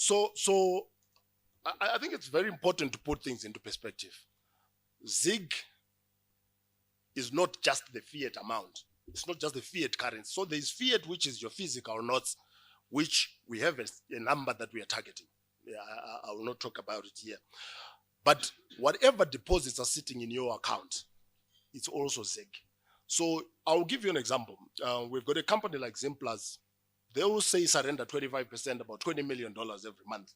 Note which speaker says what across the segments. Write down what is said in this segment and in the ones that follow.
Speaker 1: So I think it's very important to put things into perspective. ZiG is not just the fiat amount. It's not just the fiat currency. So there's fiat, which is your physical notes, which we have a number that we are targeting. Yeah, I will not talk about it here. But whatever deposits are sitting in your account, it's also ZiG. So I'll give you an example. We've got a company like Zimplus. They will say surrender 25%, about $20 million every month.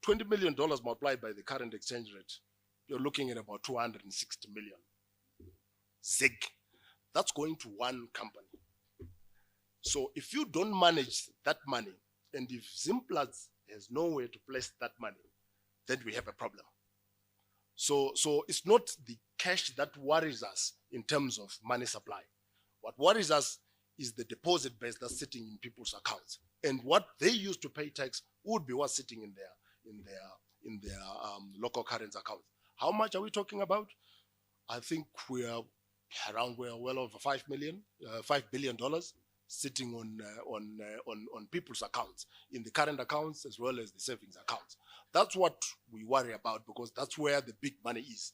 Speaker 1: $20 million multiplied by the current exchange rate, you're looking at about 260 million. ZiG. That's going to one company. So if you don't manage that money, and if Zimplus has nowhere to place that money, then we have a problem. So it's not the cash that worries us in terms of money supply. What worries us is the deposit base that's sitting in people's accounts, and what they use to pay tax would be what's sitting in their local currency accounts. How much are we talking about? I think we're well over $5 billion sitting on people's accounts, in the current accounts as well as the savings accounts. That's what we worry about, because that's where the big money is.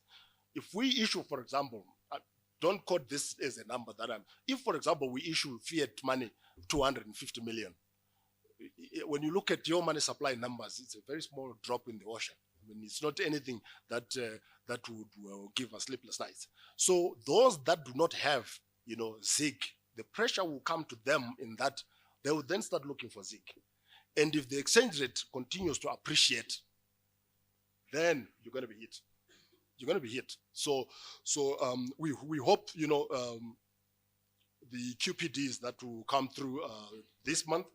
Speaker 1: If we issue, for example, don't quote this as a number that if, for example, we issue fiat money 250 million, when you look at your money supply numbers, it's a very small drop in the ocean. I mean, it's not anything that that would give us sleepless nights. So those that do not have, ZiG, the pressure will come to them in that they will then start looking for ZiG. And if the exchange rate continues to appreciate, then you're going to be hit. You're going to be hit. So we hope, the QPDs that will come through this month,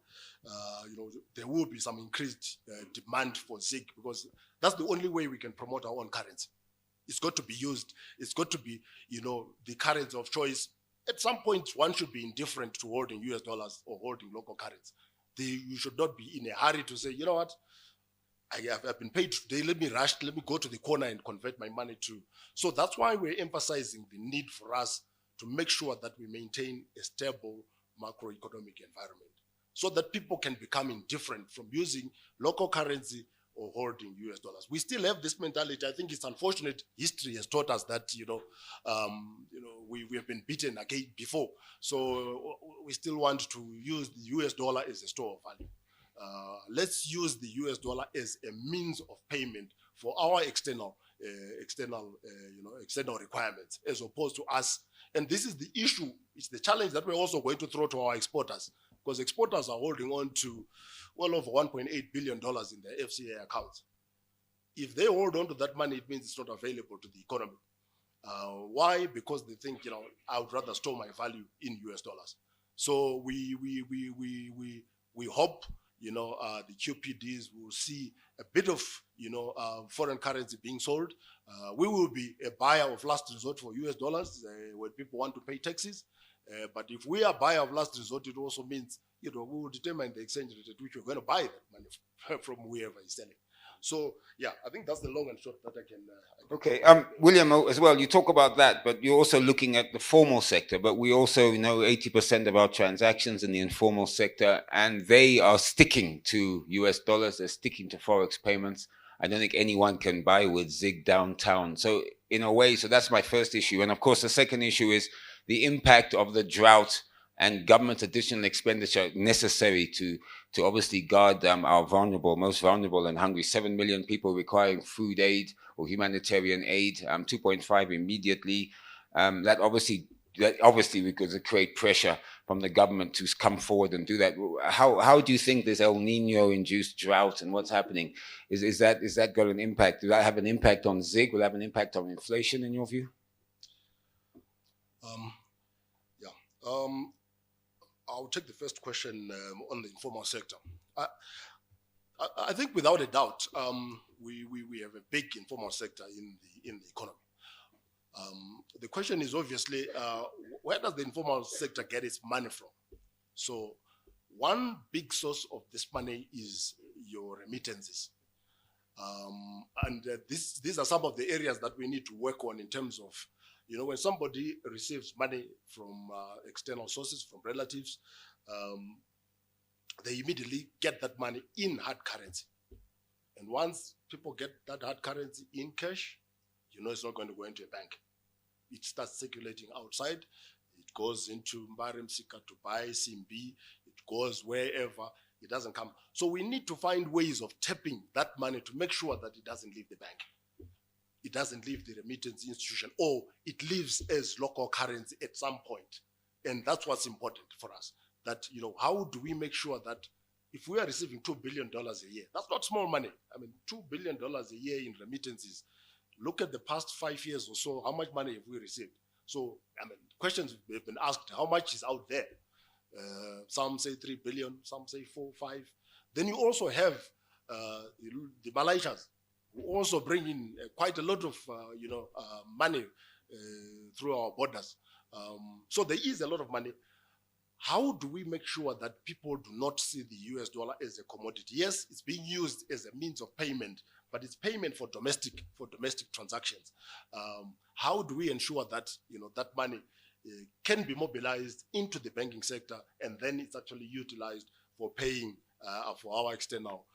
Speaker 1: there will be some increased demand for ZiG, because that's the only way we can promote our own currency. It's got to be used. It's got to be, the currency of choice. At some point, one should be indifferent to holding US dollars or holding local currency. You should not be in a hurry to say, you know what, I've been paid today, let me go to the corner and convert my money to. So that's why we're emphasizing the need for us to make sure that we maintain a stable macroeconomic environment, so that people can become indifferent from using local currency or holding US dollars. We still have this mentality. I think it's unfortunate. History has taught us that, we have been beaten again before. So we still want to use the US dollar as a store of value. Let's use the US dollar as a means of payment for our external requirements, as opposed to us. And this is the issue. It's the challenge that we're also going to throw to our exporters, because exporters are holding on to well over $1.8 billion in their FCA accounts. If they hold on to that money, it means it's not available to the economy. Why? Because they think, I would rather store my value in US dollars. So we hope, the QPDs will see a bit of, foreign currency being sold. We will be a buyer of last resort for US dollars when people want to pay taxes. But if we are buyer of last resort, it also means, we will determine the exchange rate at which we're going to buy that money from whoever is selling. So, yeah, I think that's the long and short that I can.
Speaker 2: Okay, William, as well, you talk about that, but you're also looking at the formal sector. But we also know 80% of our transactions in the informal sector, and they are sticking to US dollars, they're sticking to Forex payments. I don't think anyone can buy with ZiG downtown. So in a way, so that's my first issue. And of course, the second issue is the impact of the drought and government additional expenditure necessary to obviously guard our most vulnerable and hungry 7 million people requiring food aid or humanitarian aid, 2.5 immediately. That obviously we could create pressure from the government to come forward and do that. How do you think this El Nino induced drought and what's happening is that got an impact? Does that have an impact on ZiG? Will that have an impact on inflation in your view?
Speaker 1: I'll take the first question on the informal sector. I think without a doubt, we have a big informal sector in the economy. The question is obviously, where does the informal sector get its money from? So one big source of this money is your remittances. And these are some of the areas that we need to work on in terms of, when somebody receives money from external sources, from relatives, they immediately get that money in hard currency. And once people get that hard currency in cash, you know it's not going to go into a bank. It starts circulating outside. It goes into Mbari Msika to buy Simbi. It goes wherever. It doesn't come. So we need to find ways of tapping that money to make sure that it doesn't leave the bank. It doesn't leave the remittance institution, or it leaves as local currency at some point. And that's what's important for us. That, you know, how do we make sure that if we are receiving $2 billion a year, that's not small money. I mean, $2 billion a year in remittances. Look at the past 5 years or so, how much money have we received? So, I mean, questions have been asked, how much is out there? Some say 3 billion, some say 4, 5. Then you also have the Malaysians, who also bring in quite a lot of, money through our borders. So there is a lot of money. How do we make sure that people do not see the US dollar as a commodity? Yes, it's being used as a means of payment, but it's payment for domestic transactions. How do we ensure that, you know, that money can be mobilized into the banking sector, and then it's actually utilized for paying for our external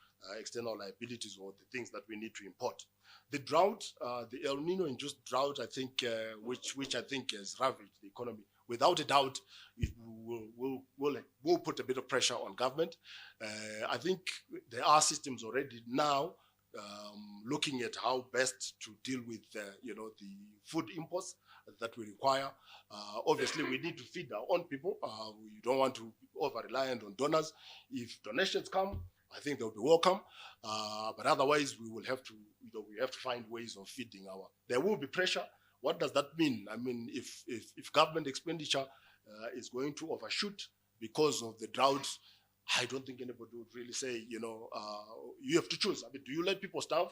Speaker 1: liabilities or the things that we need to import? The drought, the El Nino-induced drought, I think, which I think has ravaged the economy. Without a doubt, it will put a bit of pressure on government. I think there are systems already now looking at how best to deal with, the food imports that we require. Obviously, we need to feed our own people. We don't want to be over-reliant on donors. If donations come, I think they'll be welcome. But otherwise, we will have to, we have to find ways of feeding our. There will be pressure. What does that mean? I mean, if government expenditure is going to overshoot because of the drought, I don't think anybody would really say, you have to choose. I mean, do you let people starve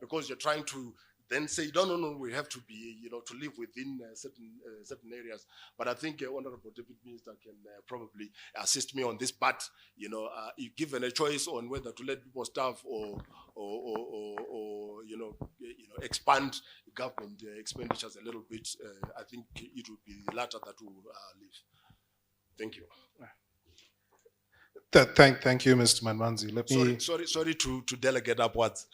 Speaker 1: because you're trying to then say, no, we have to be, to live within certain areas? But I think Honorable Deputy Minister can probably assist me on this. But, if given a choice on whether to let people starve or expand government expenditures a little bit, I think it would be the latter that will leave. Thank you.
Speaker 3: Thank you, Mr. Manmanzi.
Speaker 1: Sorry to delegate upwards.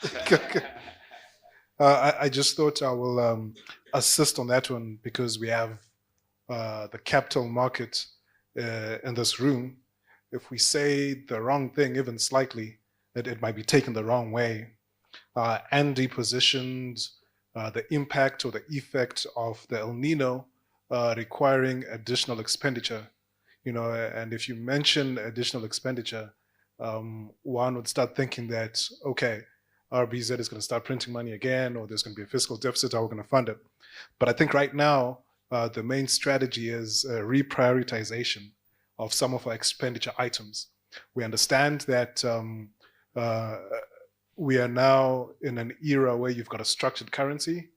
Speaker 3: I just thought I will assist on that one, because we have the capital market in this room. If we say the wrong thing, even slightly, it might be taken the wrong way. Andy positioned the impact or the effect of the El Nino requiring additional expenditure. And if you mention additional expenditure, one would start thinking that, okay, RBZ is going to start printing money again, or there's going to be a fiscal deficit, how we're going to fund it. But I think right now, the main strategy is reprioritization of some of our expenditure items. We understand that we are now in an era where you've got a structured currency.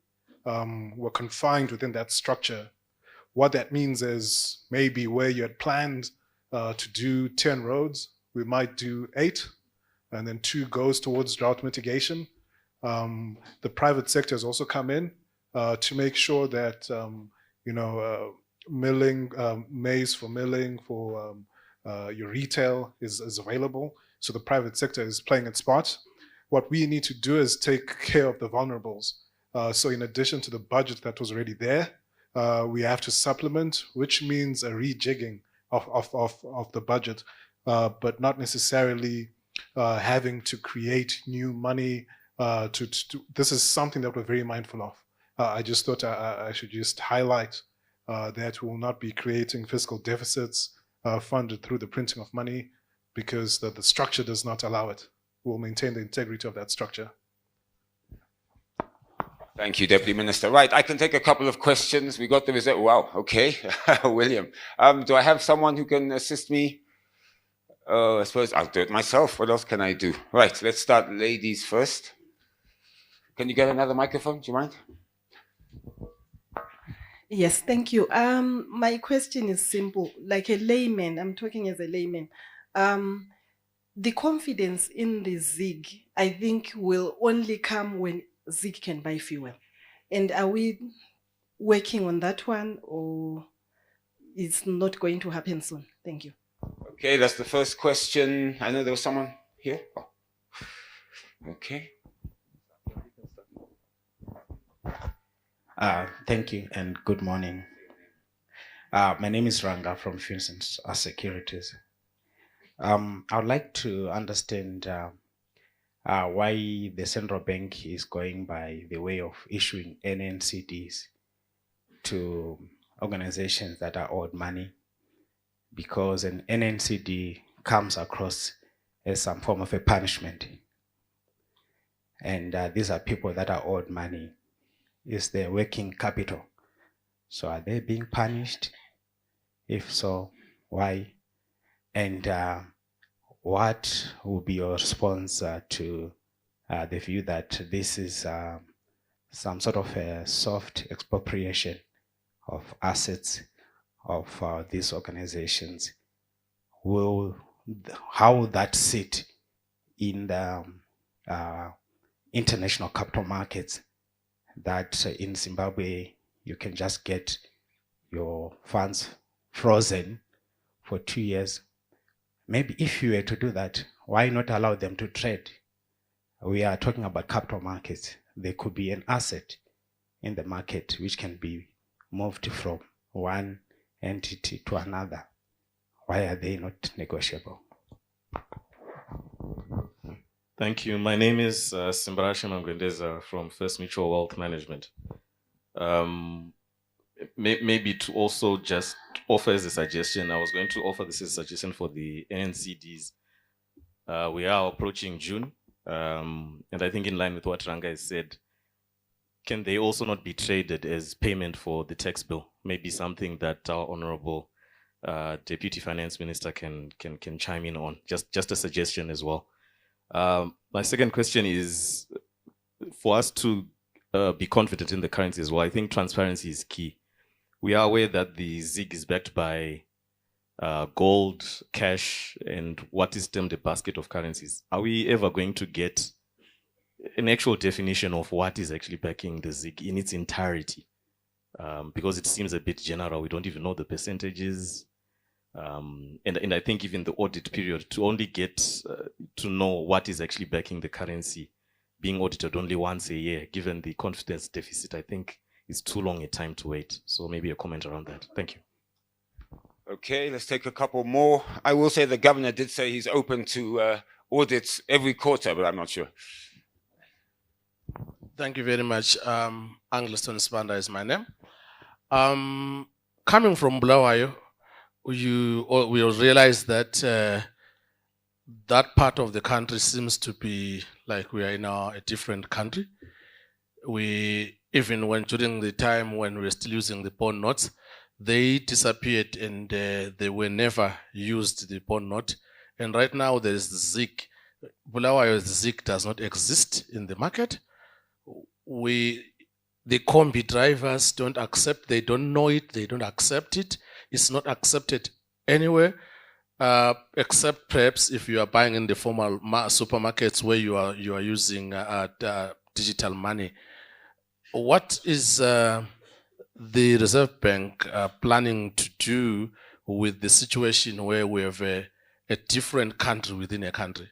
Speaker 3: We're confined within that structure. What that means is maybe where you had planned to do 10 roads, we might do 8, and then 2 goes towards drought mitigation. The private sector has also come in to make sure that, milling, maize for milling, for your retail is available. So the private sector is playing its part. What we need to do is take care of the vulnerables. So in addition to the budget that was already there, we have to supplement, which means a rejigging of the budget, but not necessarily having to create new money. This is something that we're very mindful of. I just thought I should just highlight that we will not be creating fiscal deficits funded through the printing of money, because the structure does not allow it. We'll maintain the integrity of that structure.
Speaker 2: Thank you, Deputy Minister. Right, I can take a couple of questions. We got the result. Wow, okay. William. Do I have someone who can assist me? I suppose I'll do it myself. What else can I do? Right, let's start ladies first. Can you get another microphone? Do you mind?
Speaker 4: Yes, thank you. My question is simple. Like a layman, I'm talking as a layman. The confidence in the ZiG, I think, will only come when ZiG can buy fuel. And are we working on that one, or it's not going to happen soon? Thank you.
Speaker 2: Okay, that's the first question. I know there was someone here. Oh. Okay.
Speaker 5: Thank you and good morning. My name is Ranga from Fiat Securities. I would like to understand why the central bank is going by the way of issuing NNCDs to organizations that are owed money, because an NNCD comes across as some form of a punishment. And these are people that are owed money. Is their working capital. So are they being punished? If so, why? And what will be your response to the view that this is some sort of a soft expropriation of assets of these organizations? How will that sit in the international capital markets, that in Zimbabwe you can just get your funds frozen for 2 years? Maybe if you were to do that, why not allow them to trade? We are talking about capital markets. There could be an asset in the market which can be moved from one entity to another. Why are they not negotiable?
Speaker 6: Thank you. My name is Simbarashe Mangwendeza from First Mutual Wealth Management. Maybe to also just offer as a suggestion, I was going to offer this as a suggestion for the NNCDs. We are approaching June, and I think in line with what Ranga has said, can they also not be traded as payment for the tax bill? Maybe something that our Honorable Deputy Finance Minister can chime in on. Just a suggestion as well. My second question is, for us to be confident in the currency as well, I think transparency is key. We are aware that the ZiG is backed by gold, cash, and what is termed a basket of currencies. Are we ever going to get an actual definition of what is actually backing the ZiG in its entirety? Because it seems a bit general. We don't even know the percentages. And I think even the audit period, to only get to know what is actually backing the currency being audited only once a year, given the confidence deficit, I think is too long a time to wait. So maybe a comment around that. Thank you.
Speaker 2: Okay, let's take a couple more. I will say the governor did say he's open to audits every quarter, but I'm not sure.
Speaker 7: Thank you very much. Angliston Spanda is my name. Coming from Bulawayo, we will realize that that part of the country seems to be like we are in a different country. Even when during the time when we were still using the bond notes, they disappeared and they were never used, the bond note. And right now there is the ZiG. Bulawayo's ZiG does not exist in the market. The combi drivers don't accept, they don't know it, they don't accept it. It's not accepted anywhere, except perhaps if you are buying in the formal supermarkets where you are using digital money. What is the Reserve Bank planning to do with the situation where we have a different country within a country?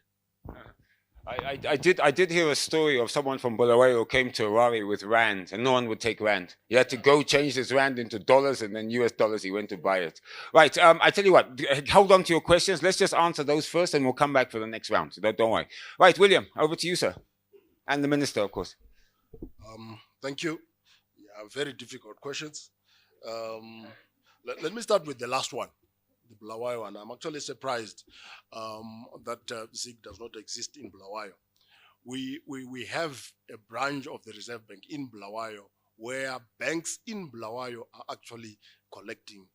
Speaker 2: I did hear a story of someone from Bulawayo who came to Harare with rand, and no one would take rand. He had to go change his rand into dollars, and then US dollars he went to buy it. Right, I tell you what, hold on to your questions. Let's just answer those first, and we'll come back for the next round. So don't worry. Right, William, over to you, sir. And the minister, of course.
Speaker 1: Thank you. Yeah, very difficult questions. Let me start with the last one, the Bulawayo one. I'm actually surprised that ZiG does not exist in Bulawayo. We have a branch of the Reserve Bank in Bulawayo where banks in Bulawayo are actually collecting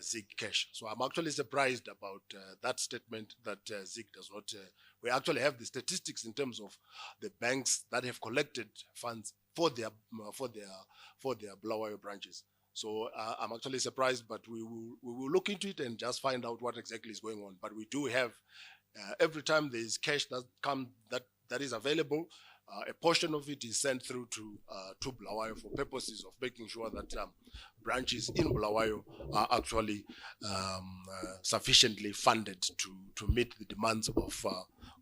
Speaker 1: ZiG cash. So I'm actually surprised about that statement that ZiG does not. We actually have the statistics in terms of the banks that have collected funds for their Bulawayo branches. So I'm actually surprised, but we will look into it and just find out what exactly is going on. But we do have every time there is cash that is available, a portion of it is sent through to Bulawayo for purposes of making sure that branches in Bulawayo are actually sufficiently funded to meet the demands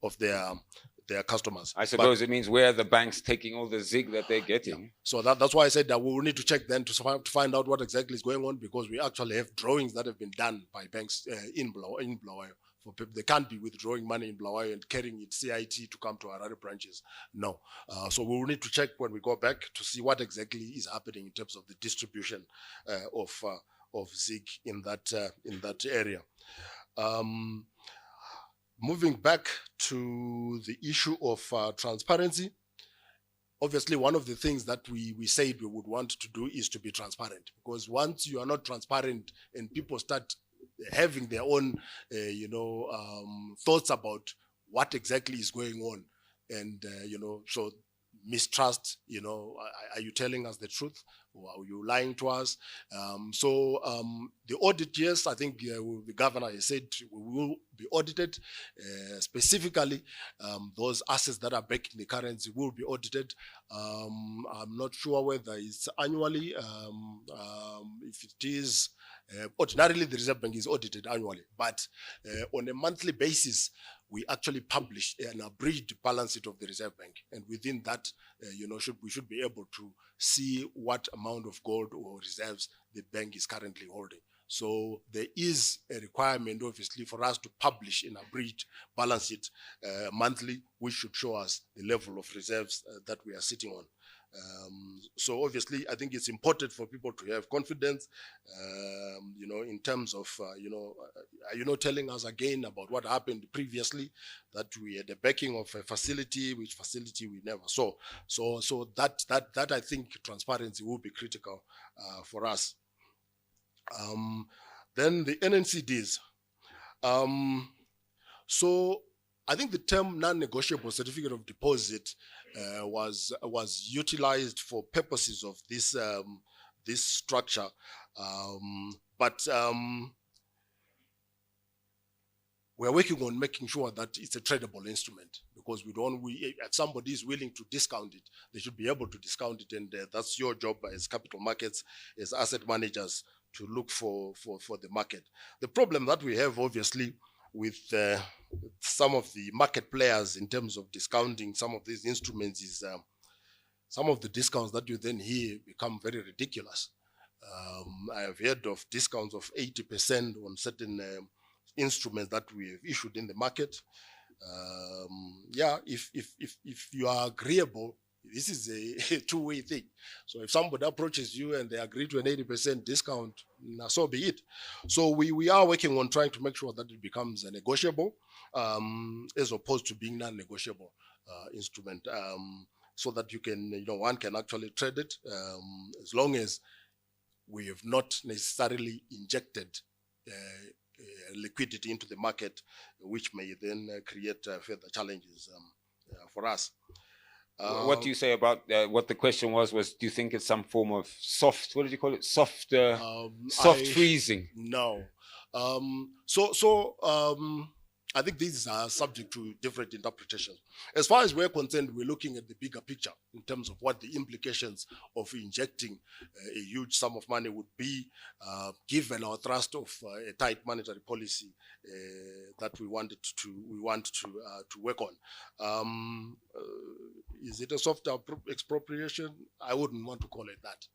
Speaker 1: of their their customers.
Speaker 2: I suppose it means where are the banks taking all the ZiG that they're getting?
Speaker 1: Yeah. So that's why I said that we will need to check then to find out what exactly is going on, because we actually have drawings that have been done by banks in Bulawayo. For people, they can't be withdrawing money in Bulawayo and carrying it CIT to come to Harare branches. No. So we will need to check when we go back to see what exactly is happening in terms of the distribution of ZiG in that area. Moving back to the issue of transparency, obviously one of the things that we said we would want to do is to be transparent, because once you are not transparent and people start having their own thoughts about what exactly is going on, and so mistrust, are you telling us the truth, or are you lying to us? The audit, yes, I think the governor has said we will be audited. Specifically, those assets that are backing the currency will be audited. I'm not sure whether it's annually. If it is, ordinarily the Reserve Bank is audited annually, but on a monthly basis, we actually publish an abridged balance sheet of the Reserve Bank, and within that, we should be able to see what amount of gold or reserves the bank is currently holding. So there is a requirement, obviously, for us to publish an abridged balance sheet monthly, which should show us the level of reserves that we are sitting on. So obviously, I think it's important for people to have confidence, in terms of, are you not telling us again about what happened previously, that we had the backing of a facility, which facility we never saw. So that I think transparency will be critical for us. Then the NNCDs. So I think the term non-negotiable certificate of deposit was utilized for purposes of this this structure, but we're working on making sure that it's a tradable instrument, because if somebody is willing to discount it, they should be able to discount it, and that's your job as capital markets, as asset managers, to look for the market. The problem that we have, obviously, with some of the market players in terms of discounting some of these instruments is some of the discounts that you then hear become very ridiculous. I have heard of discounts of 80% on certain instruments that we have issued in the market. If you are agreeable, this is a two-way thing. So if somebody approaches you and they agree to an 80% discount, so be it. So we are working on trying to make sure that it becomes a negotiable, as opposed to being non-negotiable instrument, so that you can, one can actually trade it, as long as we have not necessarily injected liquidity into the market, which may then create further challenges for us.
Speaker 2: What do you say about what the question was? Do you think it's some form of soft, what did you call it? Soft freezing?
Speaker 1: No. I think these are subject to different interpretations. As far as we're concerned, we're looking at the bigger picture in terms of what the implications of injecting a huge sum of money would be, given our thrust of a tight monetary policy that we want to work on. Is it a soft expropriation? I wouldn't want to call it that.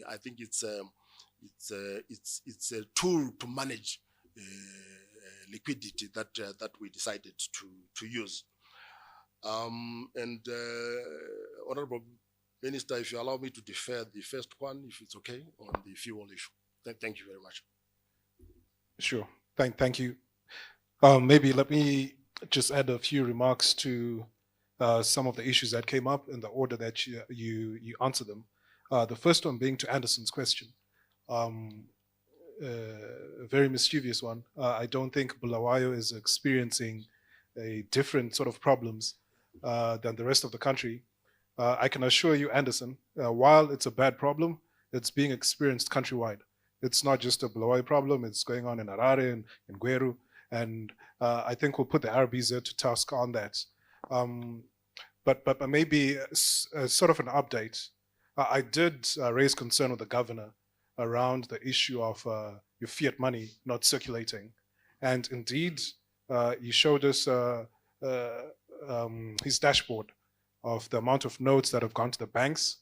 Speaker 1: I think it's a tool to manage liquidity that we decided to use. Honorable Minister, if you allow me to defer the first one, if it's okay, on the fuel issue. Thank you very much.
Speaker 3: Sure. Thank you. Maybe let me just add a few remarks to some of the issues that came up in the order that you answered them. The first one being to Anderson's question. A very mischievous one. I don't think Bulawayo is experiencing a different sort of problems than the rest of the country. I can assure you, Anderson, while it's a bad problem, it's being experienced countrywide. It's not just a Bulawayo problem, it's going on in Harare and in Gweru, and I think we'll put the RBZ to task on that. But maybe sort of an update. I did raise concern with the governor around the issue of your fiat money not circulating. And indeed, you showed us his dashboard of the amount of notes that have gone to the banks.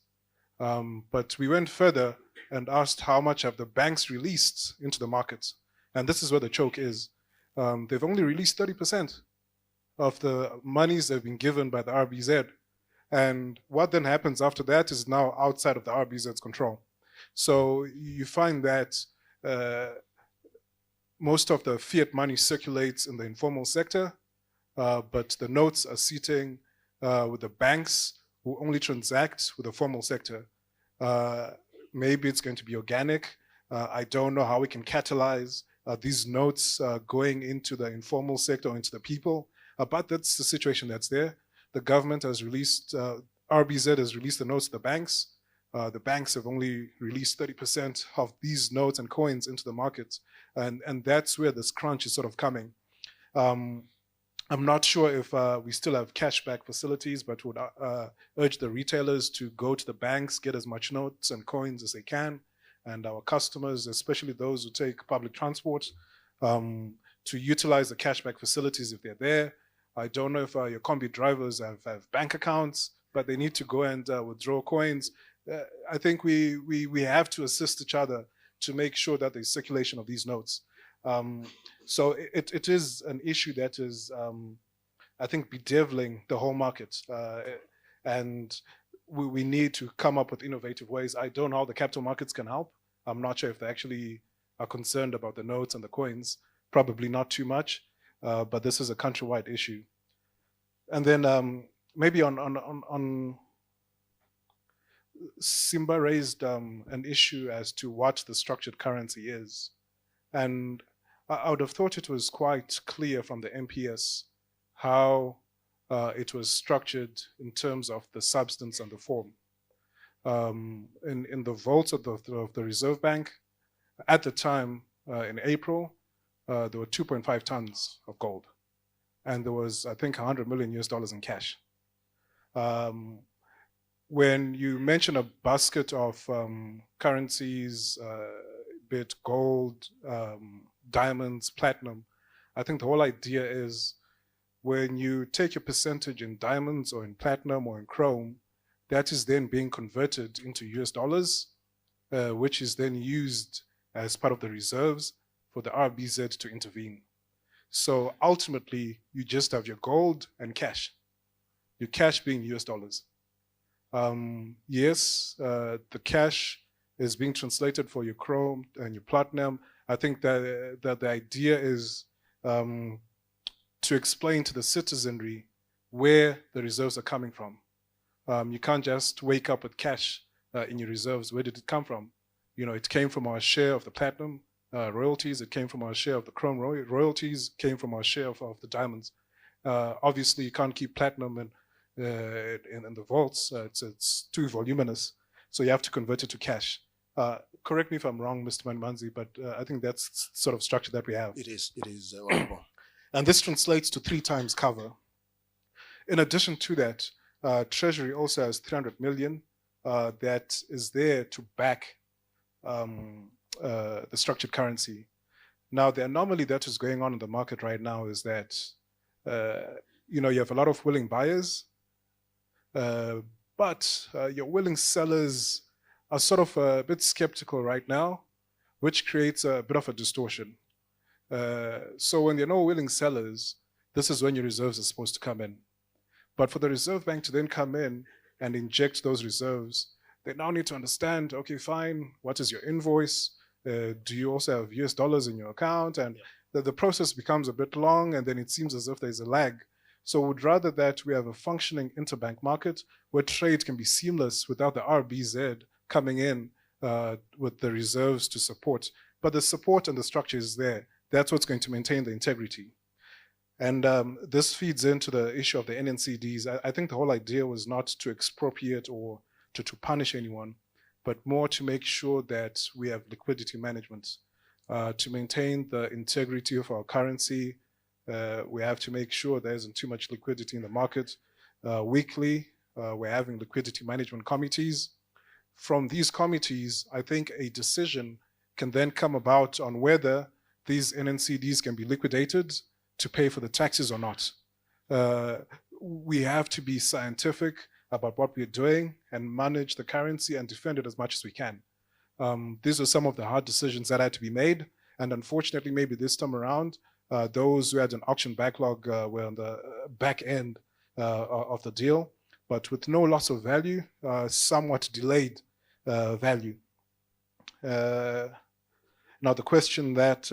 Speaker 3: But we went further and asked how much have the banks released into the markets. And this is where the choke is. They've only released 30% of the monies that have been given by the RBZ. And what then happens after that is now outside of the RBZ's control. So you find that most of the fiat money circulates in the informal sector, but the notes are sitting with the banks who only transact with the formal sector. Maybe it's going to be organic. I don't know how we can catalyze these notes going into the informal sector or into the people, but that's the situation that's there. The government has released, RBZ has released the notes to the banks. The banks have only released 30% of these notes and coins into the markets. And that's where this crunch is sort of coming. I'm not sure if we still have cashback facilities, but would urge the retailers to go to the banks, get as much notes and coins as they can, and our customers, especially those who take public transport, to utilize the cashback facilities if they're there. I don't know if your combi drivers have bank accounts, but they need to go and withdraw coins. I think we have to assist each other to make sure that there's circulation of these notes. So it is an issue that is, I think, bedeviling the whole market. And we need to come up with innovative ways. I don't know how the capital markets can help. I'm not sure if they actually are concerned about the notes and the coins. Probably not too much, but this is a countrywide issue. And then maybe on Simba raised an issue as to what the structured currency is. And I would have thought it was quite clear from the MPS how it was structured in terms of the substance and the form. In the vaults of the Reserve Bank, at the time, in April, there were 2.5 tons of gold. And there was, I think, $100 million in cash. When you mention a basket of currencies, be it gold, diamonds, platinum, I think the whole idea is when you take your percentage in diamonds or in platinum or in chrome, that is then being converted into US dollars, which is then used as part of the reserves for the RBZ to intervene. So ultimately, you just have your gold and cash, your cash being US dollars. Yes, the cash is being translated for your chrome and your platinum. I think that the idea is to explain to the citizenry where the reserves are coming from. You can't just wake up with cash in your reserves. Where did it come from? You know, it came from our share of the platinum royalties. It came from our share of the chrome royalties. Came from our share of the diamonds. Obviously, you can't keep platinum in the vaults. It's too voluminous. So you have to convert it to cash. Correct me if I'm wrong, Mr. Manmanzi, but I think that's sort of structure that we have.
Speaker 1: It is wonderful.
Speaker 3: And this translates to 3 times cover. In addition to that, Treasury also has 300 million that is there to back the structured currency. Now, the anomaly that is going on in the market right now is that, you know, you have a lot of willing buyers, but your willing sellers are sort of a bit skeptical right now, which creates a bit of a distortion. So when there are no willing sellers, this is when your reserves are supposed to come in. But for the Reserve Bank to then come in and inject those reserves, they now need to understand, okay, fine, what is your invoice? Do you also have US dollars in your account? And the process becomes a bit long, and then it seems as if there's a lag. So we'd rather that we have a functioning interbank market where trade can be seamless without the RBZ coming in with the reserves to support. But the support and the structure is there. That's what's going to maintain the integrity. And this feeds into the issue of the NNCDs. I think the whole idea was not to expropriate or to punish anyone, but more to make sure that we have liquidity management. To maintain the integrity of our currency, we have to make sure there isn't too much liquidity in the market. Weekly, we're having liquidity management committees. From these committees, I think a decision can then come about on whether these NNCDs can be liquidated to pay for the taxes or not. we have to be scientific about what we're doing and manage the currency and defend it as much as we can. These are some of the hard decisions that had to be made. And unfortunately, maybe this time around, those who had an auction backlog were on the back end of the deal, but with no loss of value, somewhat delayed value. Now, the question that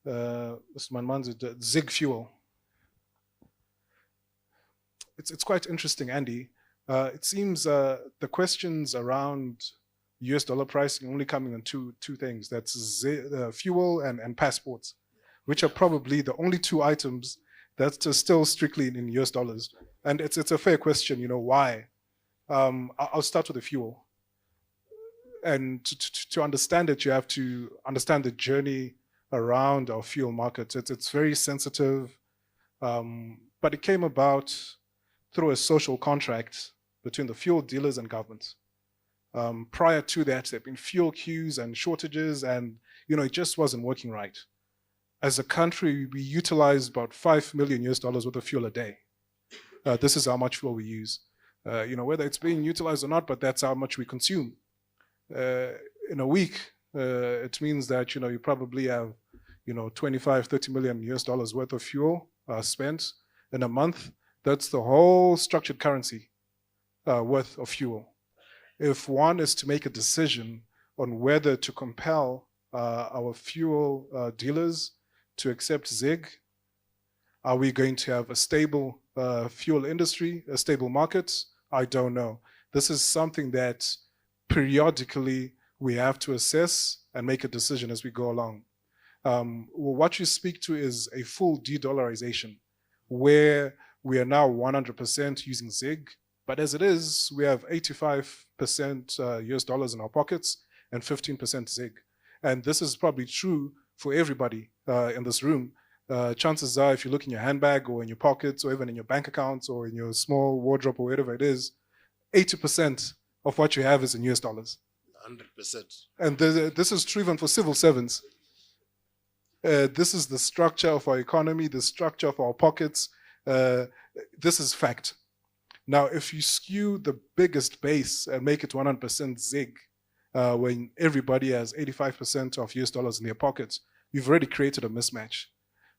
Speaker 3: Mr. Manmanzi, the ZiG fuel, it's quite interesting, Andy. It seems the questions around US dollar pricing only coming on two things. That's fuel and passports, which are probably the only two items that are still strictly in US dollars. And it's a fair question, you know, why? I'll start with the fuel. And to understand it, you have to understand the journey around our fuel market. It's very sensitive, but it came about through a social contract between the fuel dealers and government. Prior to that, there have been fuel queues and shortages, and you know, it just wasn't working right. As a country, we utilize about $5 million worth of fuel a day. This is how much fuel we use. You know, whether it's being utilized or not, but that's how much we consume. In a week, it means that, you know, you probably have, you know, $25–30 million worth of fuel spent. In a month, that's the whole structured currency worth of fuel. If one is to make a decision on whether to compel our fuel dealers to accept ZiG, are we going to have a stable fuel industry, a stable market? I don't know. This is something that periodically we have to assess and make a decision as we go along. Well, what you speak to is a full de-dollarization, where we are now 100% using ZiG, but as it is, we have 85% US dollars in our pockets and 15% ZiG. And this is probably true for everybody in this room. Chances are, if you look in your handbag or in your pockets or even in your bank accounts or in your small wardrobe or whatever it is, 80% of what you have is in US dollars.
Speaker 1: 100%. And
Speaker 3: this is true even for civil servants. This is the structure of our economy, the structure of our pockets. This is fact. Now, if you skew the biggest base and make it 100% ZiG, when everybody has 85% of US dollars in their pockets, you've already created a mismatch.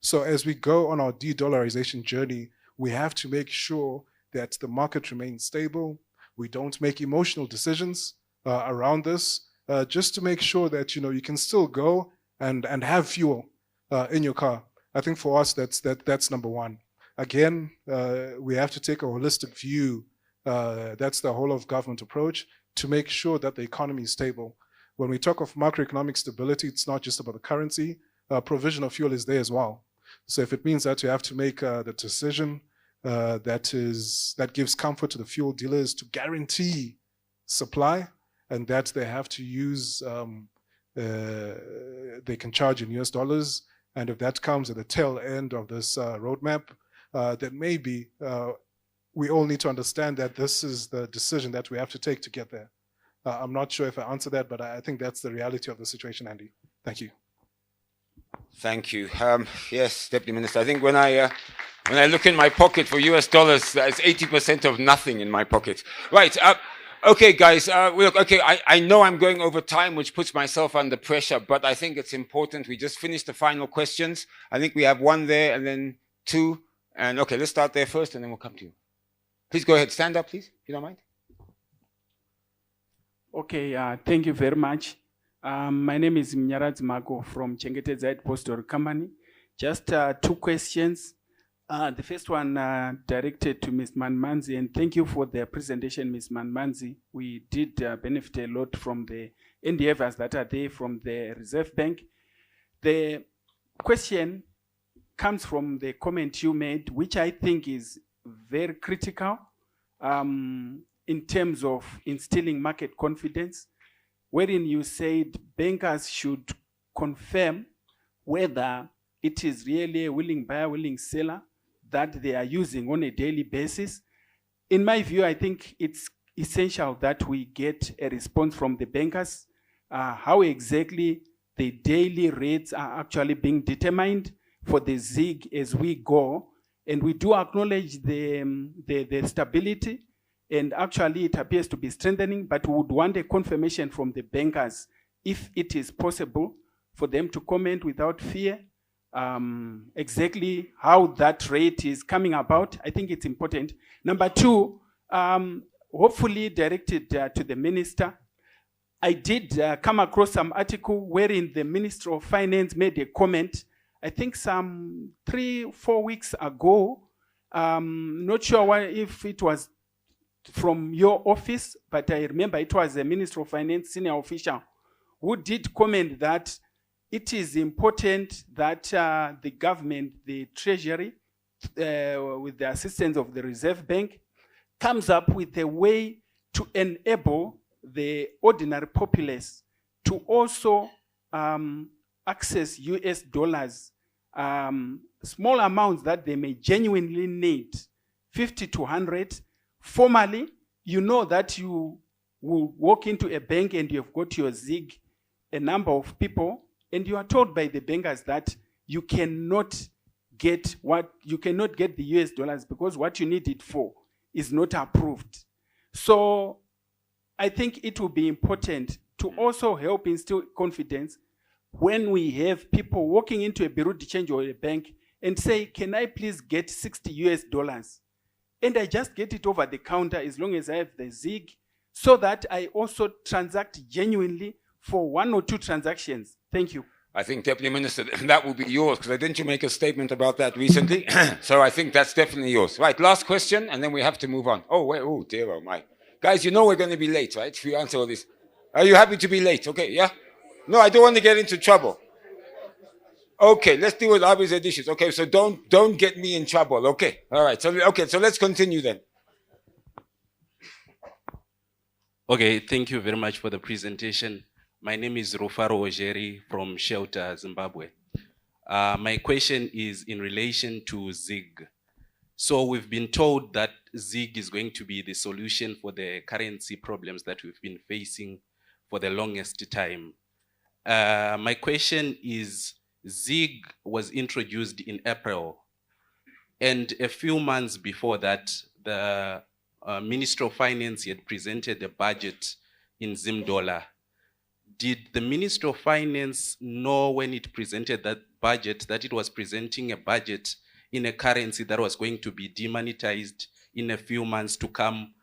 Speaker 3: So as we go on our de-dollarization journey, we have to make sure that the market remains stable. We don't make emotional decisions around this, just to make sure that, you know, you can still go and have fuel in your car. I think for us, that's number one. Again, we have to take a holistic view. That's the whole of government approach, to make sure that the economy is stable. When we talk of macroeconomic stability, it's not just about the currency. Provision of fuel is there as well. So if it means that you have to make the decision that gives comfort to the fuel dealers to guarantee supply, and that they have to use, they can charge in US dollars, and if that comes at the tail end of this roadmap, then maybe we all need to understand that this is the decision that we have to take to get there. I'm not sure if I answered that, but I think that's the reality of the situation, Andy. Thank you.
Speaker 2: Thank you. Yes, Deputy Minister. I think when I look in my pocket for US dollars, there's 80% of nothing in my pocket. Right. Okay, guys. Okay, I know I'm going over time, which puts myself under pressure, but I think it's important. We just finished the final questions. I think we have one there and then two. And okay, let's start there first and then we'll come to you. Please go ahead. Stand up, please, if you don't mind.
Speaker 8: Okay, thank you very much. My name is Mnyaradzi Mako from Chengete Zaid Postal Company. Just two questions. The first one directed to Ms. Manmanzi, and thank you for the presentation, Ms. Manmanzi. We did benefit a lot from the endeavors that are there from the Reserve Bank. The question comes from the comment you made, which I think is very critical in terms of instilling market confidence, wherein you said bankers should confirm whether it is really a willing buyer, willing seller that they are using on a daily basis. In my view, I think it's essential that we get a response from the bankers, how exactly the daily rates are actually being determined for the ZiG as we go, And we do acknowledge the stability, and actually it appears to be strengthening, but we would want a confirmation from the bankers if it is possible for them to comment without fear exactly how that rate is coming about. I think it's important. Number two, hopefully directed to the minister. I did come across some article wherein the Minister of Finance made a comment, I think some 3-4 weeks ago. Not sure if it was from your office, but I remember it was the Minister of Finance senior official who did comment that it is important that the government, the Treasury, with the assistance of the Reserve Bank, comes up with a way to enable the ordinary populace to also access US dollars, small amounts that they may genuinely need, 50 to 100. Formally, you know that you will walk into a bank and you've got your ZiG, a number of people, and you are told by the bankers that you cannot get the US dollars because what you need it for is not approved. So I think it will be important to also help instill confidence when we have people walking into a bureau de change or a bank and say, can I please get 60 US dollars? And I just get it over the counter as long as I have the ZiG, so that I also transact genuinely for 1 or 2 transactions. Thank you.
Speaker 2: I think, Deputy Minister, that will be yours, because didn't you make a statement about that recently? So I think that's definitely yours. Right, last question, and then we have to move on. Oh, wait, oh dear, oh my. Guys, you know we're going to be late, right? If we answer all this. Are you happy to be late? Okay, yeah? No, I don't want to get into trouble. Okay, let's deal with RBZ issues. Okay, so don't get me in trouble. Okay, all right. So let's continue then.
Speaker 9: Okay, thank you very much for the presentation. My name is Rufaro Ojeri from Shelter, Zimbabwe. My question is in relation to ZiG. So we've been told that ZiG is going to be the solution for the currency problems that we've been facing for the longest time. My question is, ZiG was introduced in April, and a few months before that, the Minister of Finance had presented a budget in Zim dollar. Did the Minister of Finance know when it presented that budget that it was presenting a budget in a currency that was going to be demonetized in a few months to come,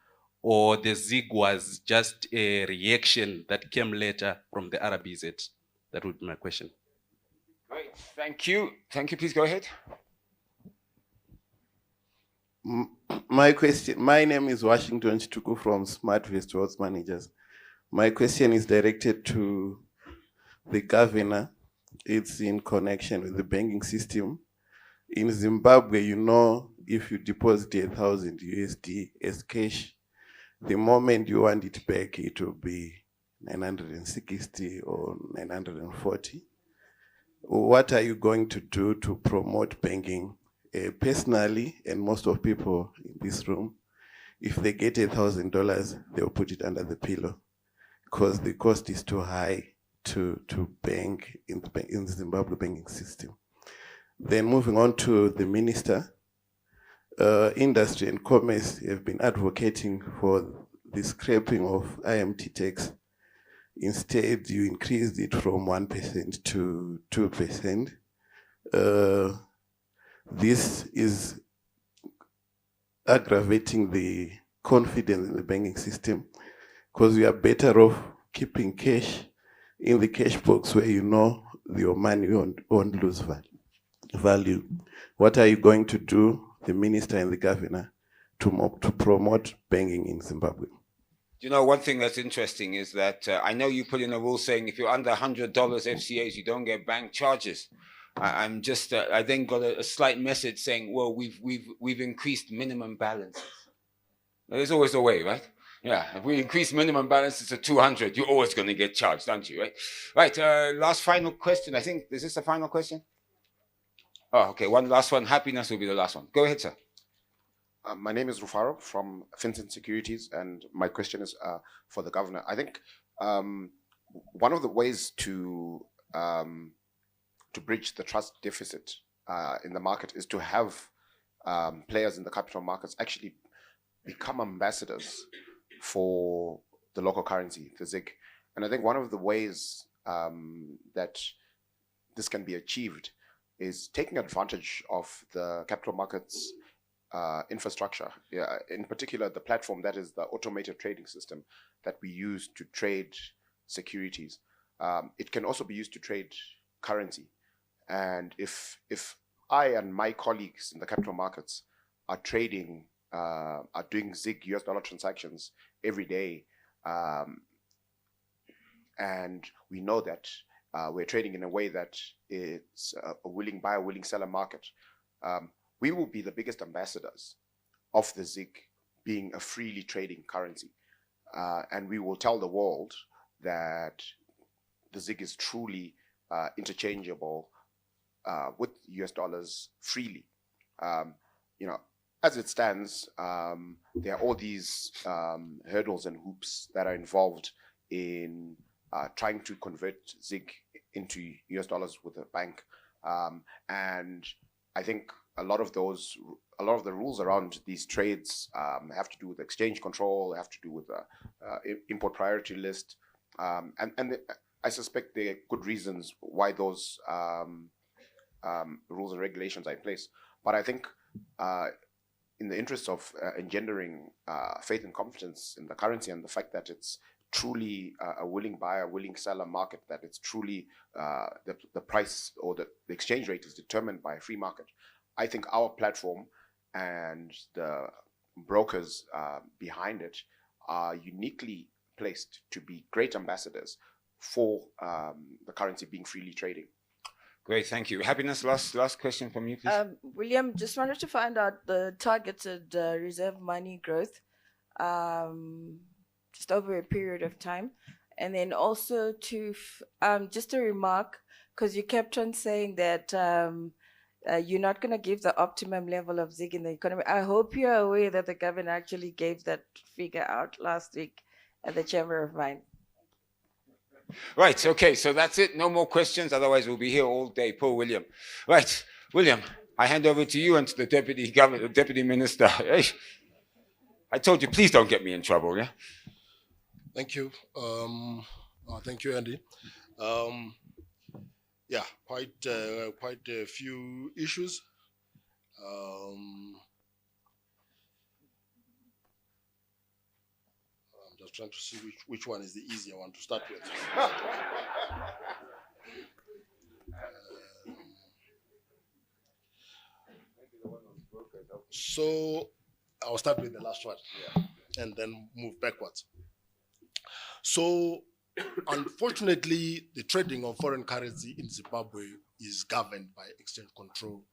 Speaker 9: or the ZiG was just a reaction that came later from the RBZ? That would be my question.
Speaker 2: Right, thank you. Thank you, please go ahead.
Speaker 10: My name is Washington Chituku from SmartVest Wealth Managers. My question is directed to the governor. It's in connection with the banking system. In Zimbabwe, you know, if you deposit 1,000 USD as cash, the moment you want it back, it will be 960 or 940. What are you going to do to promote banking? Personally, and most of people in this room, if they get $1,000, they'll put it under the pillow because the cost is too high to bank in the Zimbabwe banking system. Then moving on to the minister, industry and commerce have been advocating for the scrapping of IMT tax. Instead, you increased it from 1% to 2%. This is aggravating the confidence in the banking system because we are better off keeping cash in the cash box where you know your money won't lose value. What are you going to do, the minister and the governor, to promote banking in Zimbabwe?
Speaker 2: You know, one thing that's interesting is that I know you put in a rule saying if you're under $100 FCAs, you don't get bank charges. I then got a slight message saying, well, we've increased minimum balances. There's always a way, right? Yeah, if we increase minimum balances to 200, you're always going to get charged, aren't you, right? Right, last final question. I think, is this the final question? Oh, okay, one last one. Happiness will be the last one. Go ahead, sir.
Speaker 11: My name is Rufaro from Vincent Securities, and my question is for the governor. I think one of the ways to bridge the trust deficit in the market is to have players in the capital markets actually become ambassadors for the local currency, the ZiG. And I think one of the ways that this can be achieved is taking advantage of the capital markets infrastructure, in particular the platform that is the automated trading system that we use to trade securities. It can also be used to trade currency. And if I and my colleagues in the capital markets are trading, are doing ZiG US dollar transactions every day, and we know that we're trading in a way that it's a willing buyer, willing seller market, we will be the biggest ambassadors of the ZiG being a freely trading currency. And we will tell the world that the ZiG is truly interchangeable with US dollars freely. As it stands, there are all these hurdles and hoops that are involved in trying to convert ZiG into US dollars with a bank. And I think a lot of the rules around these trades have to do with exchange control, have to do with import priority list. And I suspect there are good reasons why those rules and regulations are in place. But I think in the interest of engendering faith and confidence in the currency and the fact that it's truly a willing buyer, willing seller market, that it's truly the price or the exchange rate is determined by a free market, I think our platform and the brokers behind it are uniquely placed to be great ambassadors for the currency being freely trading.
Speaker 2: Great, thank you. Happiness, last question from you, please.
Speaker 12: William, just wanted to find out the targeted reserve money growth just over a period of time. And then also to, just a remark, because you kept on saying that you're not going to give the optimum level of ZiG in the economy. I hope you're aware that the government actually gave that figure out last week at the Chamber of Mines.
Speaker 2: Right, okay, so that's it. No more questions, otherwise we'll be here all day. Poor William. Right, William, I hand over to you and to the Deputy Minister. Hey, I told you, please don't get me in trouble, yeah?
Speaker 1: Thank you. Thank you, Andy. Yeah, quite a few issues. I'm just trying to see which one is the easier one to start with. So I'll start with the last one, and then move backwards. So unfortunately, the trading of foreign currency in Zimbabwe is governed by exchange control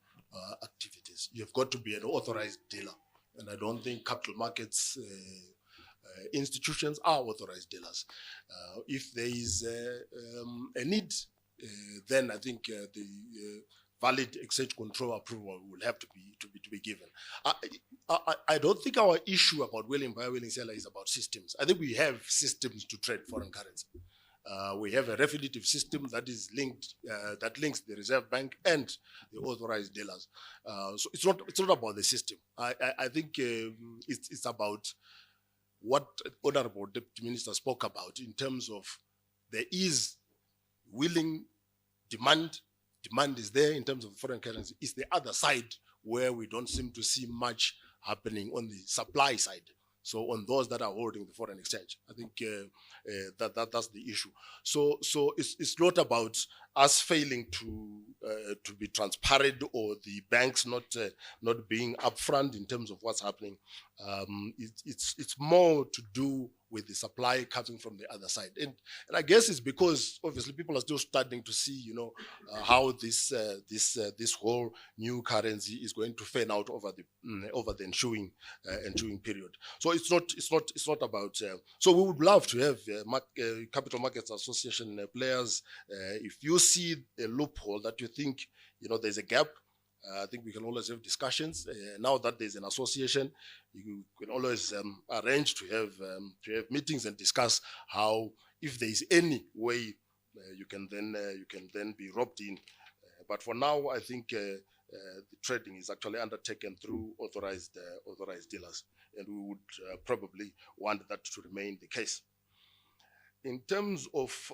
Speaker 1: activities. You've got to be an authorized dealer, and I don't think capital markets institutions are authorized dealers. If there is a need, then I think the valid exchange control approval will have to be given. I don't think our issue about willing buyer, willing seller is about systems. I think we have systems to trade foreign currency. We have a refinitive system that is linked, that links the Reserve Bank and the authorized dealers. So it's not about the system. I think it's about what Honorable Deputy Minister spoke about in terms of there is willing demand. Demand is there in terms of foreign currency. It's the other side where we don't seem to see much happening on the supply side. So on those that are holding the foreign exchange, I think that's the issue. So it's not about us failing to be transparent or the banks not being upfront in terms of what's happening. It's more to do with the supply coming from the other side, and I guess it's because obviously people are still starting to see, how this whole new currency is going to fan out over the ensuing period. So it's not about. So we would love to have Capital Markets Association players. If you see a loophole that you think there's a gap, I think we can always have discussions. Now that there's an association, you can always arrange to have meetings and discuss how, if there is any way, you can then be roped in. But for now, I think the trading is actually undertaken through authorized dealers, and we would probably want that to remain the case. In terms of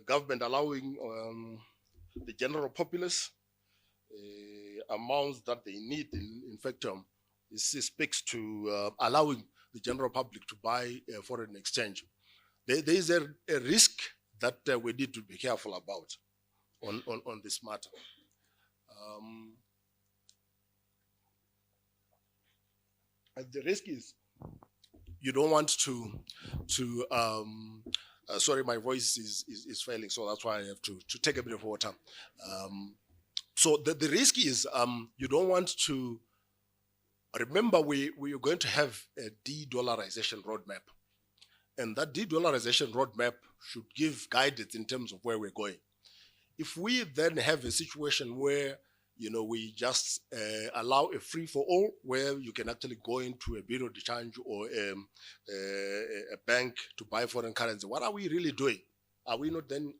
Speaker 1: government allowing the general populace amounts that they need in fact, this speaks to allowing the general public to buy foreign exchange. There is a risk that we need to be careful about on this matter. And the risk is you don't want to sorry, my voice is failing, so that's why I have to take a bit of water. So the risk is you don't want to, remember we are going to have a de-dollarization roadmap. And that de-dollarization roadmap should give guidance in terms of where we're going. If we then have a situation where, we just allow a free-for-all where you can actually go into a bureau de change or a bank to buy foreign currency, what are we really doing? Are we not then,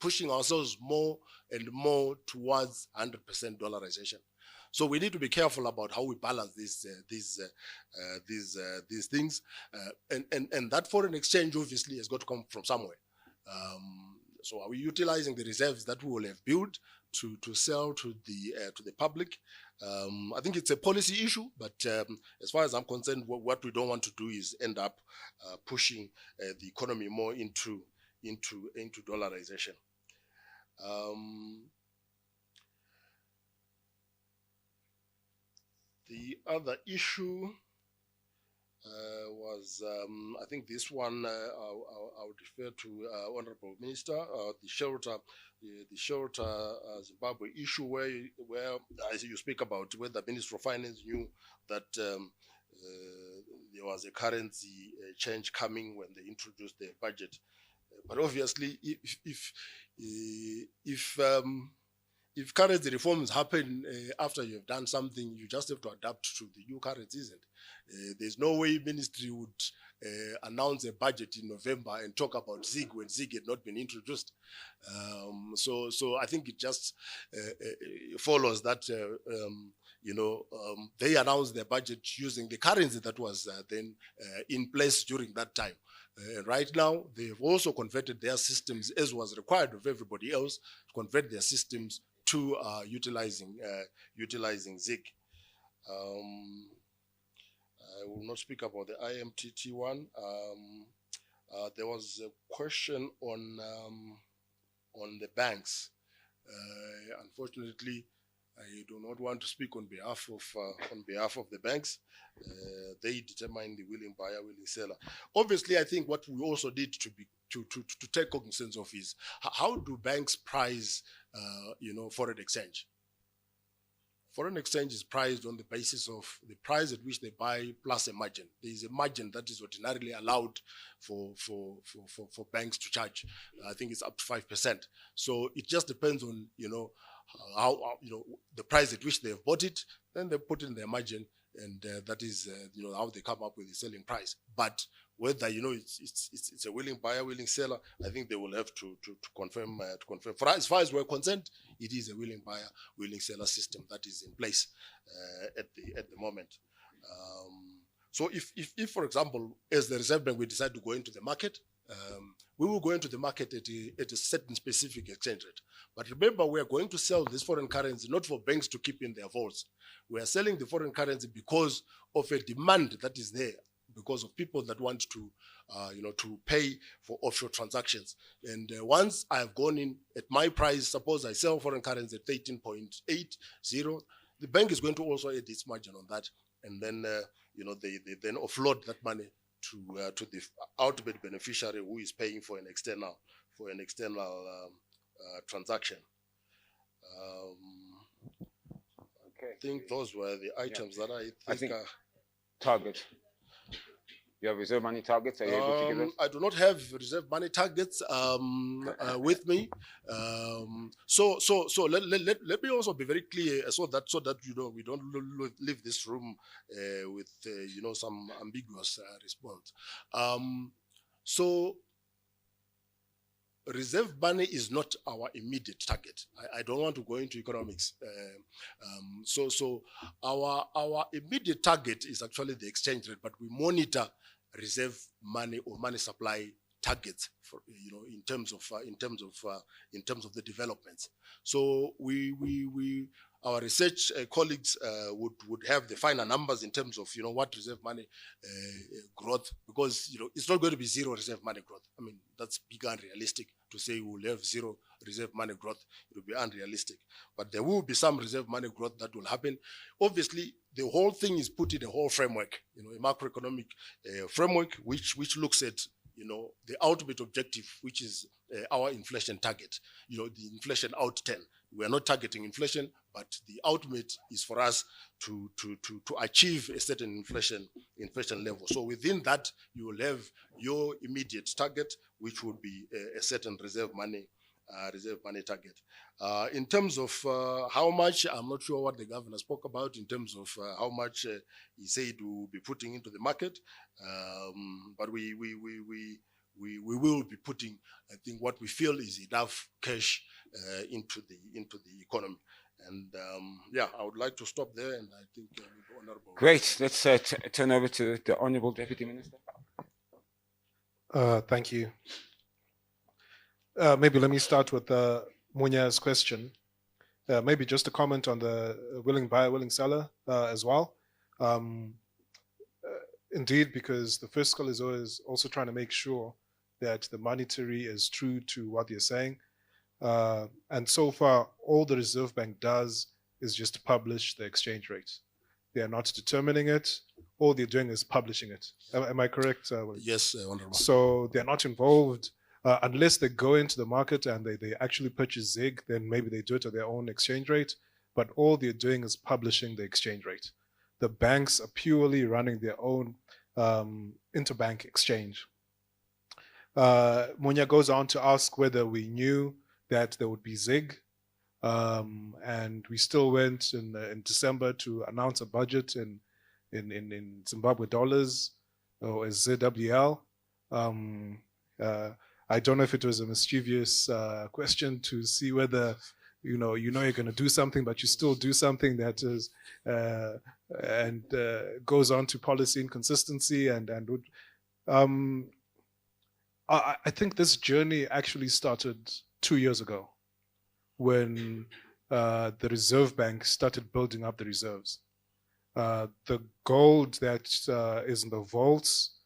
Speaker 1: pushing ourselves more and more towards 100% dollarization? So we need to be careful about how we balance these things, and that foreign exchange obviously has got to come from somewhere. So are we utilizing the reserves that we will have built to sell to the public? I think it's a policy issue, but as far as I'm concerned, what we don't want to do is end up pushing the economy more into dollarization. The other issue was, I think this one I would refer to Honorable Minister, the shelter Zimbabwe issue, where as you speak about whether the Minister of Finance knew that there was a currency change coming when they introduced their budget. But obviously, if currency reforms happen after you've done something, you just have to adapt to the new currency, isn't it? There's no way ministry would announce a budget in November and talk about ZiG when ZiG had not been introduced. So I think it just follows that they announced their budget using the currency that was then in place during that time. Right now, they've also converted their systems, as was required of everybody else, to convert their systems to utilizing ZiG. I will not speak about the IMTT one. There was a question on the banks. Unfortunately, I do not want to speak on behalf of the banks. They determine the willing buyer, willing seller. Obviously, I think what we also need to take cognizance of is how do banks price, foreign exchange? Foreign exchange is priced on the basis of the price at which they buy plus a margin. There is a margin that is ordinarily allowed for banks to charge. I think it's up to 5%. So it just depends on how the price at which they have bought it. Then they put in their margin, and that is how they come up with the selling price. But whether it's a willing buyer, willing seller, I think they will have to confirm. For as far as we're concerned, it is a willing buyer, willing seller system that is in place at the moment. So if for example, as the Reserve Bank, we decide to go into the market, we will go into the market at a certain specific exchange rate. But remember, we are going to sell this foreign currency not for banks to keep in their vaults. We are selling the foreign currency because of a demand that is there, because of people that want to, to pay for offshore transactions. And once I have gone in at my price, suppose I sell foreign currency at 13.80, the bank is going to also add its margin on that, and then they then offload that money to the ultimate beneficiary who is paying for an external transaction.
Speaker 2: Okay.
Speaker 1: I think those were the items that I think
Speaker 2: target. You have reserve money targets? Are you able to give us?
Speaker 1: I do not have reserve money targets with me. So let me also be very clear, so that we don't leave this room with some ambiguous response. So reserve money is not our immediate target. I don't want to go into economics. So our immediate target is actually the exchange rate, but we monitor reserve money or money supply targets for, in terms of the developments. So our research colleagues would have the final numbers in terms of what reserve money growth, because it's not going to be zero reserve money growth. I mean, that's big unrealistic to say we'll have zero reserve money growth. It will be unrealistic, but there will be some reserve money growth that will happen. Obviously, the whole thing is put in a whole framework, a macroeconomic framework which looks at the ultimate objective, which is our inflation target, the inflation out 10. We are not targeting inflation, but the ultimate is for us to achieve a certain inflation level. So within that, you will have your immediate target, which would be a certain reserve money target. In terms of how much, I'm not sure what the governor spoke about in terms of how much he said we'll be putting into the market, but we will be putting, I think, what we feel is enough cash into the economy. And I would like to stop there, and I think Honorable.
Speaker 2: Great. Let's turn over to the Honorable Deputy Minister.
Speaker 3: Thank you. Maybe let me start with Munya's question. Maybe just a comment on the willing buyer, willing seller as well. Indeed, because the fiscal is always also trying to make sure that the monetary is true to what they're saying. And so far, all the Reserve Bank does is just publish the exchange rate. They are not determining it. All they're doing is publishing it. Am I correct?
Speaker 1: Yes, Honorable.
Speaker 3: So they're not involved unless they go into the market and they actually purchase ZiG, then maybe they do it at their own exchange rate. But all they're doing is publishing the exchange rate. The banks are purely running their own interbank exchange. Munya goes on to ask whether we knew that there would be ZiG, and we still went in December to announce a budget in Zimbabwe dollars, or as ZWL. I don't know if it was a mischievous question to see whether you're going to do something, but you still do something that is and goes on to policy inconsistency and would. I think this journey actually started 2 years ago when the Reserve Bank started building up the reserves. The gold that is in the vaults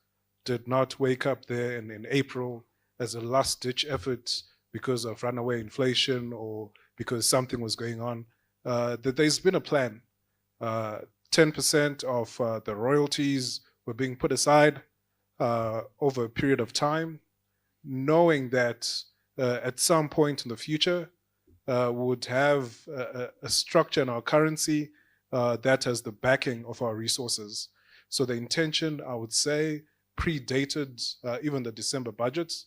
Speaker 3: did not wake up there in April as a last-ditch effort because of runaway inflation or because something was going on. There's been a plan. 10% of the royalties were being put aside over a period of time, knowing that at some point in the future we would have a structure in our currency that has the backing of our resources. So the intention, I would say, predated even the December budgets.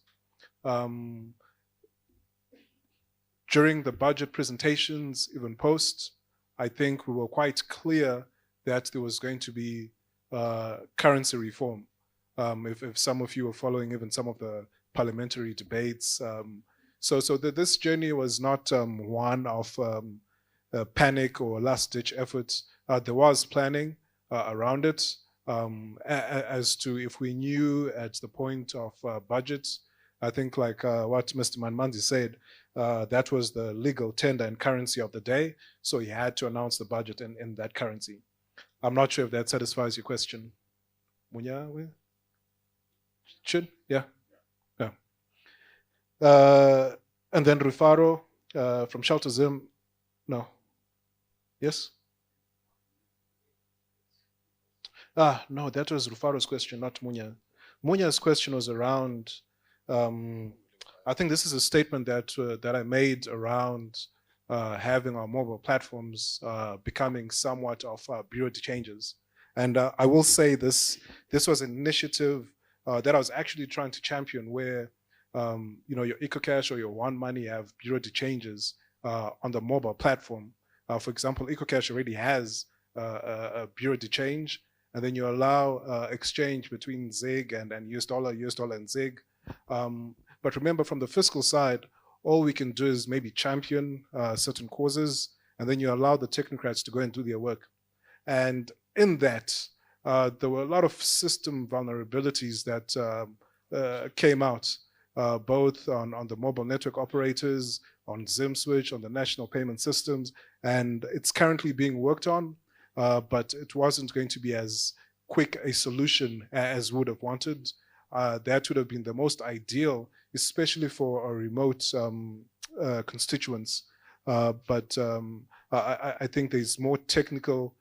Speaker 3: During the budget presentations, even post, I think we were quite clear that there was going to be currency reform. If some of you were following even some of the parliamentary debates. So this journey was not one of panic or last-ditch efforts. There was planning around it as to if we knew at the point of budgets. I think like what Mr. Manmanzi said, that was the legal tender and currency of the day. So he had to announce the budget in that currency. I'm not sure if that satisfies your question. Munya? Should? Yeah. And then Rufaro from Shelter Zim. No. Yes? No, that was Rufaro's question, not Munya. Munya's question was around, I think this is a statement that I made around having our mobile platforms becoming somewhat of bureau de changes. And I will say this was an initiative that I was actually trying to champion where your EcoCash or your One Money have bureau de changes on the mobile platform. For example, EcoCash already has a bureau de change, and then you allow exchange between ZiG and US dollar and ZiG. But remember, from the fiscal side, all we can do is maybe champion certain causes, and then you allow the technocrats to go and do their work. And in that, there were a lot of system vulnerabilities that came out, both on the mobile network operators, on ZIM switch, on the national payment systems, and it's currently being worked on, but it wasn't going to be as quick a solution as would have wanted. That would have been the most ideal, especially for a remote constituents. But I think there's more technical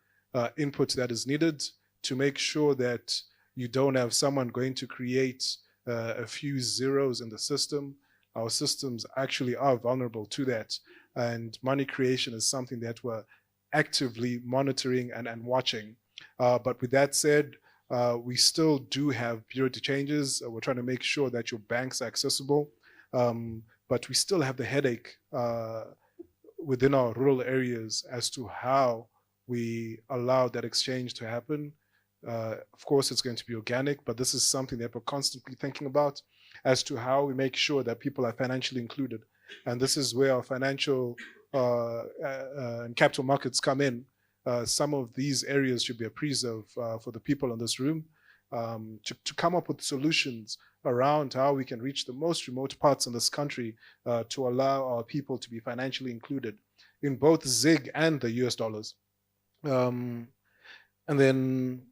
Speaker 3: input that is needed to make sure that you don't have someone going to create a few zeros in the system. Our systems actually are vulnerable to that. And money creation is something that we're actively monitoring and watching. But with that said, we still do have bureaucracy changes. We're trying to make sure that your banks are accessible. But we still have the headache within our rural areas as to how we allow that exchange to happen. Of course, it's going to be organic, but this is something that we're constantly thinking about as to how we make sure that people are financially included. And this is where our financial and capital markets come in. Some of these areas should be a preserve for the people in this room to come up with solutions around how we can reach the most remote parts in this country to allow our people to be financially included in both ZiG and the US dollars. And then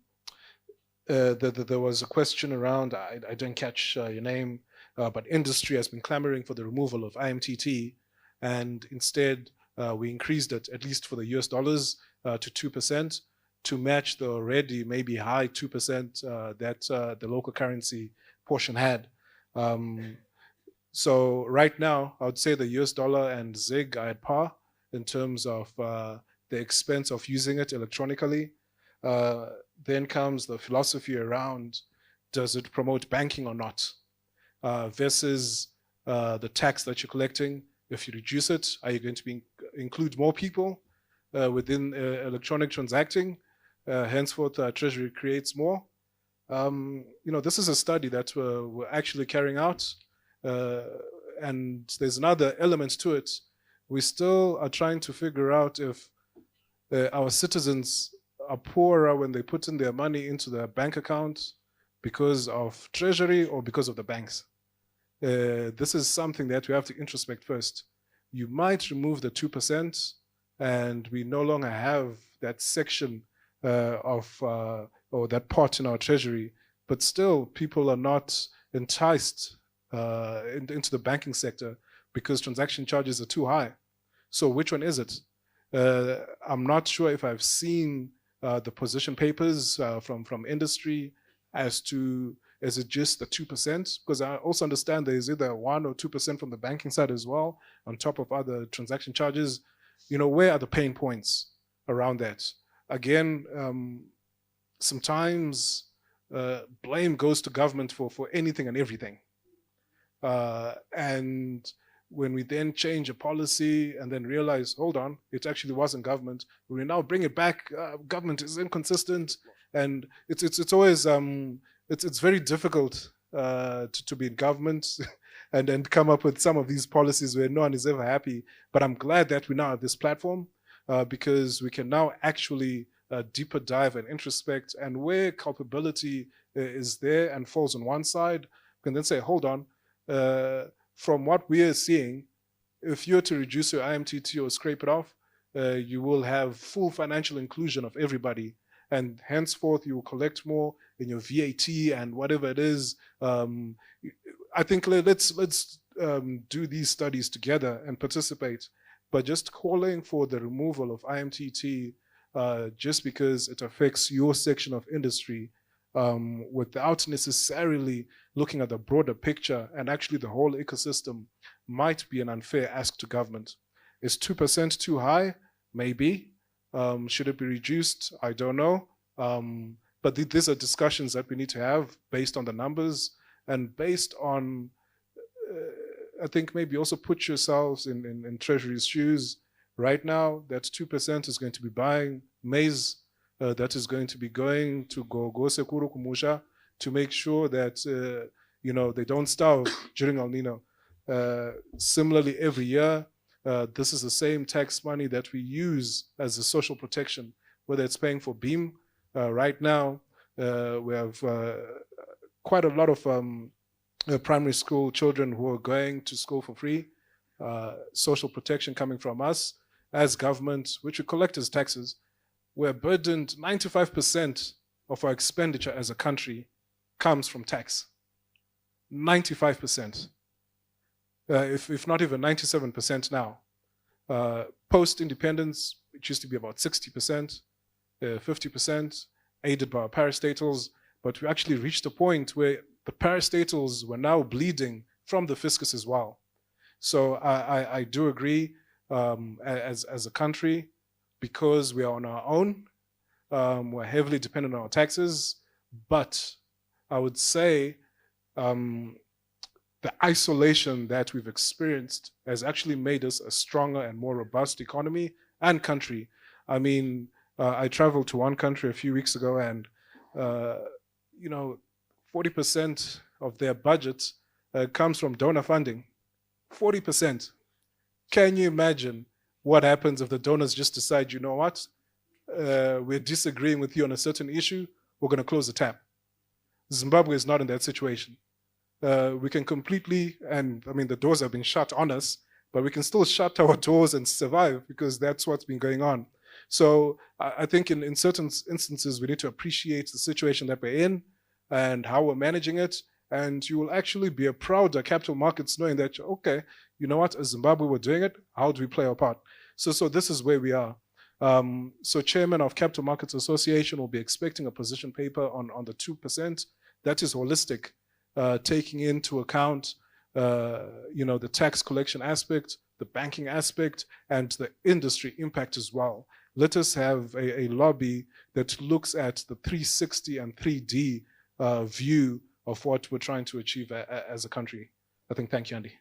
Speaker 3: there was a question around, I didn't catch your name, but industry has been clamoring for the removal of IMTT, and instead we increased it, at least for the US dollars, to 2% to match the already maybe high 2% that the local currency portion had. So right now, I would say the US dollar and ZiG are at par in terms of the expense of using it electronically. Then comes the philosophy around, does it promote banking or not? Versus the tax that you're collecting. If you reduce it, are you going to include more people within electronic transacting? Henceforth, Treasury creates more. This is a study that we're actually carrying out. And there's another element to it. We still are trying to figure out if our citizens are poorer when they put in their money into their bank account because of Treasury or because of the banks. This is something that we have to introspect first. You might remove the 2% and we no longer have that section or that part in our Treasury, but still people are not enticed into the banking sector because transaction charges are too high. So which one is it? I'm not sure if I've seen the position papers from industry as to, is it just the 2%? Because I also understand there is either 1 or 2% from the banking side as well, on top of other transaction charges. Where are the pain points around that? Again, sometimes blame goes to government for anything and everything. And when we then change a policy and then realize, hold on, it actually wasn't government, we now bring it back, government is inconsistent, and it's always, it's very difficult to be in government and come up with some of these policies where no one is ever happy. But I'm glad that we now have this platform because we can now actually deeper dive and introspect, and where culpability is there and falls on one side, we can then say, hold on, from what we are seeing, if you're to reduce your IMTT or scrape it off, you will have full financial inclusion of everybody. And henceforth, you will collect more in your VAT and whatever it is. I think let's do these studies together and participate. But just calling for the removal of IMTT just because it affects your section of industry without necessarily looking at the broader picture and actually the whole ecosystem might be an unfair ask to government. Is 2% too high? Maybe. Should it be reduced? I don't know. But these are discussions that we need to have based on the numbers and based on, I think maybe also put yourselves in Treasury's shoes. Right now, that 2% is going to be buying maize that is going to be going to go Sekuru Kumusha to make sure that You know, they don't starve during El Nino. Similarly, every year, this is the same tax money that we use as a social protection, whether it's paying for BEAM. Right now, we have quite a lot of primary school children who are going to school for free. Social protection coming from us as government, which we collect as taxes. We're burdened, 95% of our expenditure as a country comes from tax. 95%. If not even 97% now. Post-independence, it used to be about 60%, 50%, aided by our parastatals, but we actually reached a point where the parastatals were now bleeding from the fiscus as well. So I do agree, as a country, because we are on our own, we're heavily dependent on our taxes, but I would say the isolation that we've experienced has actually made us a stronger and more robust economy and country. I mean, I traveled to one country a few weeks ago, and you know, 40% of their budget comes from donor funding. 40%. Can you imagine what happens if the donors just decide, you know what, we're disagreeing with you on a certain issue, we're going to close the tap? Zimbabwe is not in that situation. We can completely, and I mean, the doors have been shut on us, but we can still shut our doors and survive, because that's what's been going on. So I think in certain instances, we need to appreciate the situation that we're in and how we're managing it. And you will actually be a prouder capital markets knowing that, okay, you know what, as Zimbabwe, we're doing it. How do we play our part? So this is where we are. So Chairman of Capital Markets Association will be expecting a position paper on the 2%. That is holistic, taking into account, you know, the tax collection aspect, the banking aspect, and the industry impact as well. Let us have a lobby that looks at the 360 and 3D view of what we're trying to achieve as a country. I think, thank you, Andy.